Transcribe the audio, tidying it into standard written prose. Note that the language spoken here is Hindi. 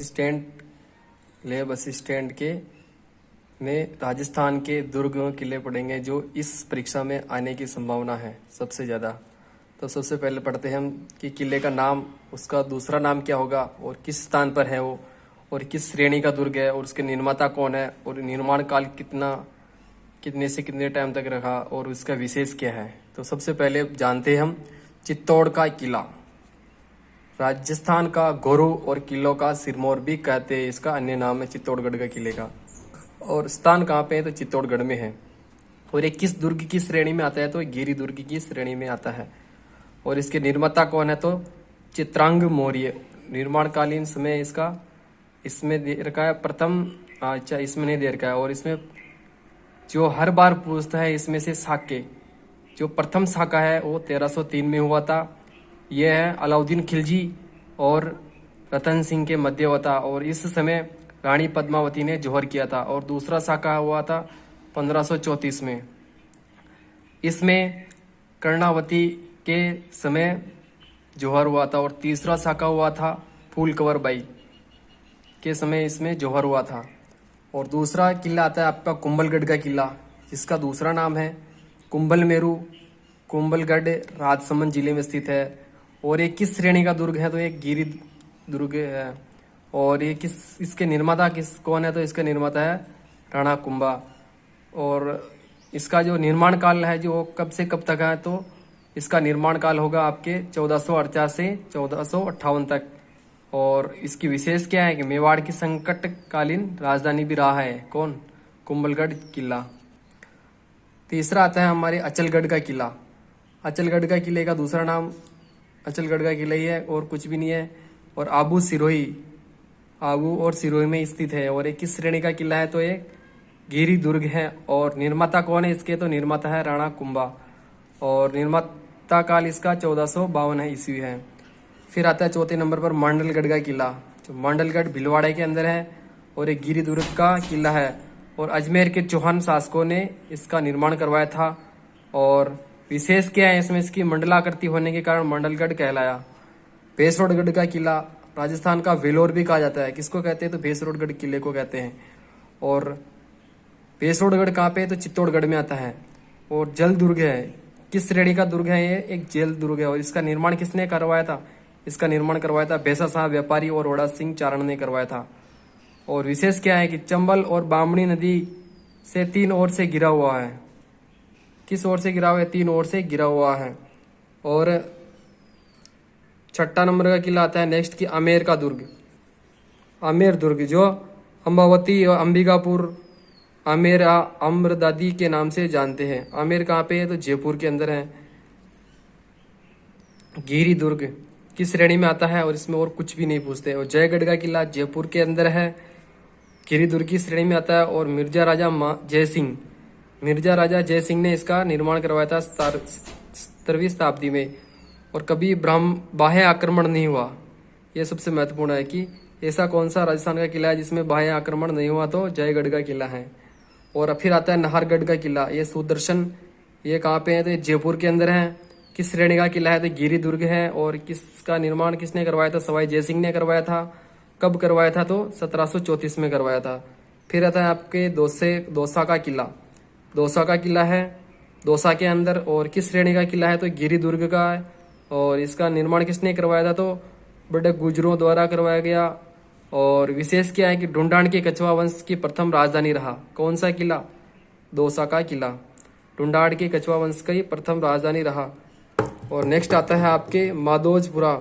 असिस्टेंट लैब असिस्टेंट के में राजस्थान के दुर्ग किले पढ़ेंगे जो इस परीक्षा में आने की संभावना है सबसे ज़्यादा। तो सबसे पहले पढ़ते हैं हम कि किले का नाम, उसका दूसरा नाम क्या होगा और किस स्थान पर है वो, और किस श्रेणी का दुर्ग है, और उसके निर्माता कौन है, और निर्माण काल कितने से कितने टाइम तक रहा, और उसका विशेष क्या है। तो सबसे पहले जानते हैं हम चित्तौड़ का किला। राजस्थान का गोरू और किलों का सिरमौर भी कहते हैं, इसका अन्य नाम है चित्तौड़गढ़ का किले का। और स्थान कहाँ पे है, तो चित्तौड़गढ़ में है। और ये किस दुर्ग की श्रेणी में आता है, तो गिरी दुर्ग की श्रेणी में आता है। और इसके निर्माता कौन है, तो चित्रांग मौर्य। निर्माणकालीन समय इसका इसमें दे रखा है प्रथम, अच्छा इसमें नहीं दे रखा है। और इसमें जो हर बार पूछता है इसमें से साके, जो प्रथम साका है वो 1303 में हुआ था। यह है अलाउद्दीन खिलजी और रतन सिंह के मध्य हुआ था, और इस समय रानी पद्मावती ने जौहर किया था। और दूसरा साका हुआ था 1534 में। इसमें कर्णावती के समय जौहर हुआ था। और तीसरा साका हुआ था फूल कंवर बाई के समय इसमें जौहर हुआ था। और दूसरा किला आता है आपका कुंभलगढ़ का किला, जिसका दूसरा नाम है कुंभल मेरू। कुंभलगढ़ राजसमंद जिले में स्थित है। और ये किस श्रेणी का दुर्ग है, तो एक गिरी दुर्ग है। और ये इसके निर्माता कौन है, तो इसका निर्माता है राणा कुंभा। और इसका जो निर्माण काल है जो कब से कब तक है, तो इसका निर्माण काल होगा आपके 1448 से 1458 तक। और इसकी विशेष क्या है कि मेवाड़ की संकटकालीन राजधानी भी रहा है कौन, कुंभलगढ़ किला। तीसरा आता है हमारे अचलगढ़ का किला। अचलगढ़ का किले का दूसरा नाम अचलगढ़ का किला ही है और कुछ भी नहीं है। और आबू और सिरोही में स्थित है। और एक किस श्रेणी का किला है, तो एक गिरी दुर्ग है। और निर्माता कौन है इसके, तो निर्माता है राणा कुंभा। और निर्माता काल इसका 1452 है ईस्वी है। फिर आता है चौथे नंबर पर मांडलगढ़ का किला, जो मांडलगढ़ भीलवाड़े के अंदर है। और एक गिरी दुर्ग का किला है। और अजमेर के चौहान शासकों ने इसका निर्माण करवाया था। और विशेष क्या है इसमें, इसकी मंडलाकृति होने के कारण मंडलगढ़ कहलाया। भैंसरोडगढ़ का किला राजस्थान का वेलोर भी कहा जाता है। किसको कहते हैं, तो भैंसरोडगढ़ किले को कहते हैं। और भैंसरोडगढ़ कहाँ पे है, तो चित्तौड़गढ़ में आता है। और जल दुर्ग है, किस श्रेणी का दुर्ग है, ये एक जल दुर्ग है। और इसका निर्माण किसने करवाया था, इसका निर्माण करवाया था भैंसा साहब व्यापारी और वड़ा सिंह चारण ने करवाया था। और विशेष क्या है कि चंबल और बामणी नदी से 3 ओर से गिरा हुआ है। किस ओर से गिरा हुआ है, 3 ओर से गिरा हुआ है। और छठा नंबर का किला आता है नेक्स्ट की आमेर का दुर्ग। आमेर दुर्ग जो अंबावती और अंबिकापुर आमेर अम्रदादी के नाम से जानते हैं। आमेर कहाँ पे है, तो जयपुर के अंदर है। गिरी दुर्ग किस श्रेणी में आता है, और इसमें और कुछ भी नहीं पूछते। और जयगढ़ का किला जयपुर के अंदर है, गिरी दुर्ग की श्रेणी में आता है। और मिर्जा राजा जयसिंह ने इसका निर्माण करवाया था 17वीं शताब्दी में। और कभी बाह्य आक्रमण नहीं हुआ। यह सबसे महत्वपूर्ण है कि ऐसा कौन सा राजस्थान का किला है जिसमें बाह्य आक्रमण नहीं हुआ, तो जयगढ़ का किला है। और फिर आता है नाहरगढ़ का किला, ये सुदर्शन, ये कहाँ पे है, तो जयपुर के अंदर है। किस श्रेणी का किला है, तो गिरी दुर्ग है। और किसका निर्माण किसने करवाया था, सवाई जयसिंह ने करवाया था। कब करवाया था, तो 1734 में करवाया था। फिर आता है आपके दौसा का किला। दौसा का किला है दौसा के अंदर। और किस श्रेणी का किला है, तो गिरी दुर्ग का है। और इसका निर्माण किसने करवाया था, तो बड़े गुजरों द्वारा करवाया गया। और विशेष क्या है कि ढूंढान के कछवा वंश की प्रथम राजधानी रहा। कौन सा किला, दौसा का किला ढूंढान के कछवा वंश का ही प्रथम राजधानी रहा। और नेक्स्ट आता है आपके माधोजपुरा।